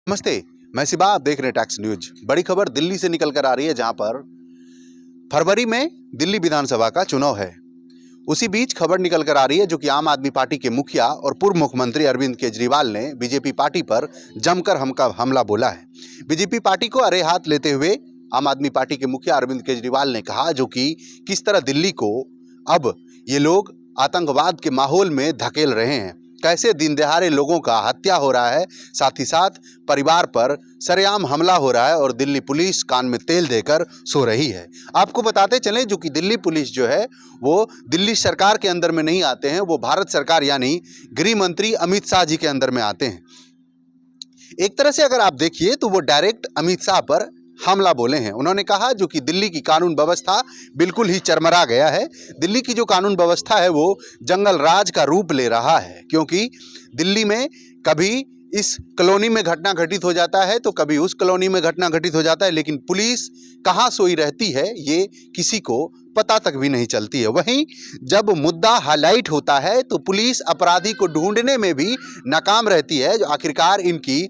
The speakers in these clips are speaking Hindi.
नमस्ते। मैं सिबा, आप देख रहे हैं टैक्स न्यूज। बड़ी खबर दिल्ली से निकल कर आ रही है, जहां पर फरवरी में दिल्ली विधानसभा का चुनाव है। उसी बीच खबर निकल कर आ रही है जो कि आम आदमी पार्टी के मुखिया और पूर्व मुख्यमंत्री अरविंद केजरीवाल ने बीजेपी पार्टी पर जमकर हमला बोला है। बीजेपी पार्टी को अरे हाथ लेते हुए आम आदमी पार्टी के मुखिया अरविंद केजरीवाल ने कहा जो कि किस तरह दिल्ली को अब ये लोग आतंकवाद के माहौल में धकेल रहे हैं, कैसे दिन दहाड़े लोगों का हत्या हो रहा है, साथ ही साथ परिवार पर सरेआम हमला हो रहा है और दिल्ली पुलिस कान में तेल देकर सो रही है। आपको बताते चलें जो कि दिल्ली पुलिस जो है वो दिल्ली सरकार के अंदर में नहीं आते हैं, वो भारत सरकार यानी गृह मंत्री अमित शाह जी के अंदर में आते हैं। एक तरह से अगर आप देखिए तो वो डायरेक्ट अमित शाह पर हमला बोले हैं। उन्होंने कहा जो कि दिल्ली की कानून व्यवस्था बिल्कुल ही चरमरा गया है। दिल्ली की जो कानून व्यवस्था है वो जंगल राज का रूप ले रहा है, क्योंकि दिल्ली में कभी इस कॉलोनी में घटना घटित हो जाता है तो कभी उस कॉलोनी में घटना घटित हो जाता है, लेकिन पुलिस कहाँ सोई रहती है ये किसी को पता तक भी नहीं चलती है। वहीं जब मुद्दा हाईलाइट होता है तो पुलिस अपराधी को ढूंढने में भी नाकाम रहती है। जो आखिरकार इनकी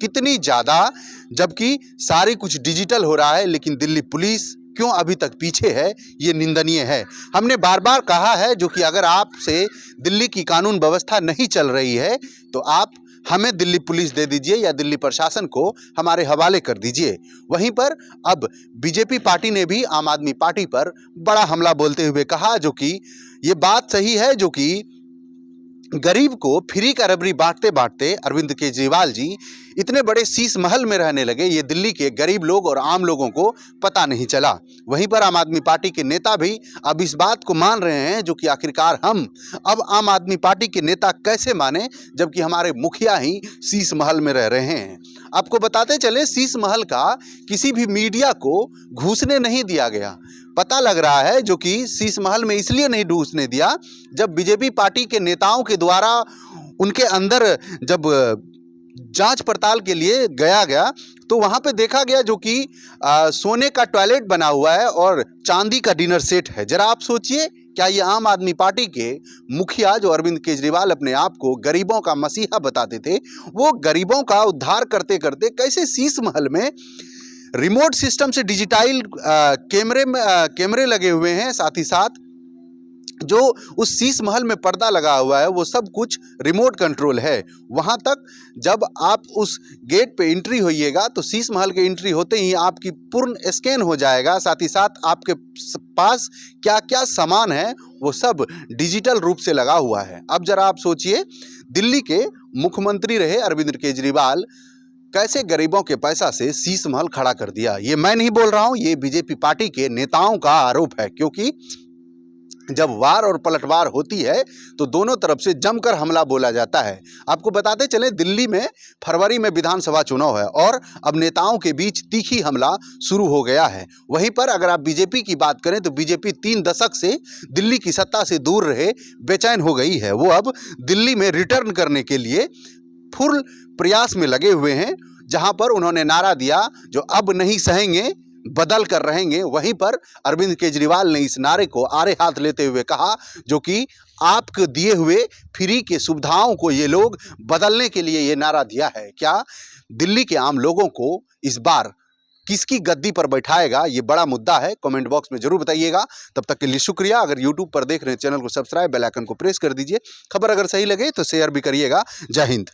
कितनी ज़्यादा, जबकि सारी कुछ डिजिटल हो रहा है, लेकिन दिल्ली पुलिस क्यों अभी तक पीछे है, ये निंदनीय है। हमने बार बार कहा है जो कि अगर आपसे दिल्ली की कानून व्यवस्था नहीं चल रही है तो आप हमें दिल्ली पुलिस दे दीजिए या दिल्ली प्रशासन को हमारे हवाले कर दीजिए। वहीं पर अब बीजेपी पार्टी ने भी आम आदमी पार्टी पर बड़ा हमला बोलते हुए कहा जो कि ये बात सही है जो कि गरीब को फ्री का रबड़ी बांटते बांटते अरविंद केजरीवाल जी इतने बड़े शीश महल में रहने लगे, ये दिल्ली के गरीब लोग और आम लोगों को पता नहीं चला। वहीं पर आम आदमी पार्टी के नेता भी अब इस बात को मान रहे हैं जो कि आखिरकार हम अब आम आदमी पार्टी के नेता कैसे माने जबकि हमारे मुखिया ही शीश महल में रह रहे हैं। आपको बताते चले शीश महल का किसी भी मीडिया को घुसने नहीं दिया गया। पता लग रहा है जो कि शीश महल में इसलिए नहीं घुसने दिया, जब बीजेपी पार्टी के नेताओं के द्वारा उनके अंदर जब जांच पड़ताल के लिए गया तो वहां पे देखा गया जो कि सोने का टॉयलेट बना हुआ है और चांदी का डिनर सेट है। जरा आप सोचिए, क्या ये आम आदमी पार्टी के मुखिया जो अरविंद केजरीवाल अपने आप को गरीबों का मसीहा बताते थे, वो गरीबों का उद्धार करते करते कैसे शीश महल में रिमोट सिस्टम से डिजिटाइल कैमरे लगे हुए हैं, साथ ही साथ जो उस शीश महल में पर्दा लगा हुआ है वो सब कुछ रिमोट कंट्रोल है। वहाँ तक जब आप उस गेट पे एंट्री होइएगा तो शीश महल के एंट्री होते ही आपकी पूर्ण स्कैन हो जाएगा, साथ ही साथ आपके पास क्या क्या सामान है वो सब डिजिटल रूप से लगा हुआ है। अब जरा आप सोचिए, दिल्ली के मुख्यमंत्री रहे अरविंद केजरीवाल कैसे गरीबों के पैसा से शीश महल खड़ा कर दिया। ये मैं नहीं बोल रहा हूँ, ये बीजेपी पार्टी के नेताओं का आरोप है, क्योंकि जब वार और पलटवार होती है तो दोनों तरफ से जमकर हमला बोला जाता है। आपको बताते चले दिल्ली में फरवरी में विधानसभा चुनाव है और अब नेताओं के बीच तीखी हमला शुरू हो गया है। वहीं पर अगर आप बीजेपी की बात करें तो बीजेपी 3 दशक से दिल्ली की सत्ता से दूर रहे बेचैन हो गई है। वो अब दिल्ली में रिटर्न करने के लिए फुल प्रयास में लगे हुए हैं, जहां पर उन्होंने नारा दिया जो अब नहीं सहेंगे बदल कर रहेंगे। वहीं पर अरविंद केजरीवाल ने इस नारे को आड़े हाथ लेते हुए कहा जो कि आपके दिए हुए फ्री के सुविधाओं को ये लोग बदलने के लिए ये नारा दिया है। क्या दिल्ली के आम लोगों को इस बार किसकी गद्दी पर बैठाएगा, ये बड़ा मुद्दा है। कमेंट बॉक्स में जरूर बताइएगा। तब तक के लिए शुक्रिया। अगर यूट्यूब पर देख रहे हैं चैनल को सब्सक्राइब, बेल आइकन को प्रेस कर दीजिए। खबर अगर सही लगे तो शेयर भी करिएगा। जय हिंद।